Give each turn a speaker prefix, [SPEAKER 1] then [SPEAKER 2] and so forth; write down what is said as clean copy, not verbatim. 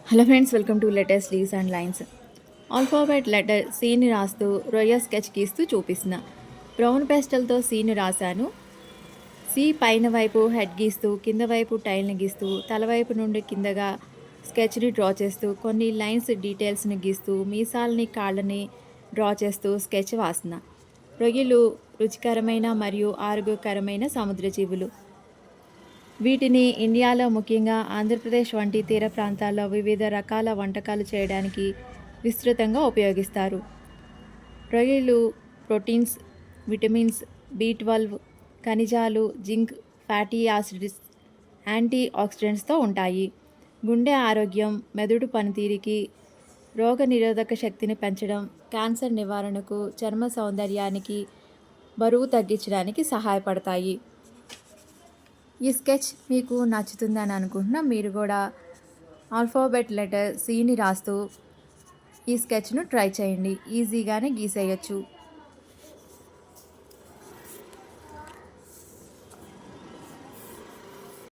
[SPEAKER 1] Hello friends, welcome to latest leaves and lines. Alphabet letter సీని రాస్తూ రొయ్య sketch గీస్తూ చూపిస్తున్న బ్రౌన్ పెస్టల్తో సీని రాశాను. సి పైన వైపు హెడ్ గీస్తూ, కింద వైపు టైల్ని గీస్తూ, తలవైపు నుండి కిందగా స్కెచ్ని డ్రా చేస్తూ, కొన్ని లైన్స్ డీటెయిల్స్ని గీస్తూ, మీసాలని కాళ్ళని డ్రా చేస్తూ స్కెచ్ వాస్తున్న. రొయ్యలు రుచికరమైన మరియు ఆరోగ్యకరమైన సముద్ర జీవులు. వీటిని ఇండియాలో ముఖ్యంగా ఆంధ్రప్రదేశ్ వంటి తీర ప్రాంతాల్లో వివిధ రకాల వంటకాలు చేయడానికి విస్తృతంగా ఉపయోగిస్తారు. రొయ్యలు ప్రోటీన్స్, విటమిన్స్, B12, ఖనిజాలు, జింక్, ఫ్యాటీ యాసిడ్స్, యాంటీ ఆక్సిడెంట్స్తో ఉంటాయి. గుండె ఆరోగ్యం, మెదడు పనితీరుకి, రోగ నిరోధక శక్తిని పెంచడం, క్యాన్సర్ నివారణకు, చర్మ సౌందర్యానికి, బరువు తగ్గించడానికి సహాయపడతాయి. ఈ స్కెచ్ మీకు నచ్చుతుందని అనుకుంటున్నా. మీరు కూడా ఆల్ఫాబెట్ లెటర్ సిని రాస్తూ ఈ స్కెచ్ను ట్రై చేయండి. ఈజీగానే గీసేయచ్చు.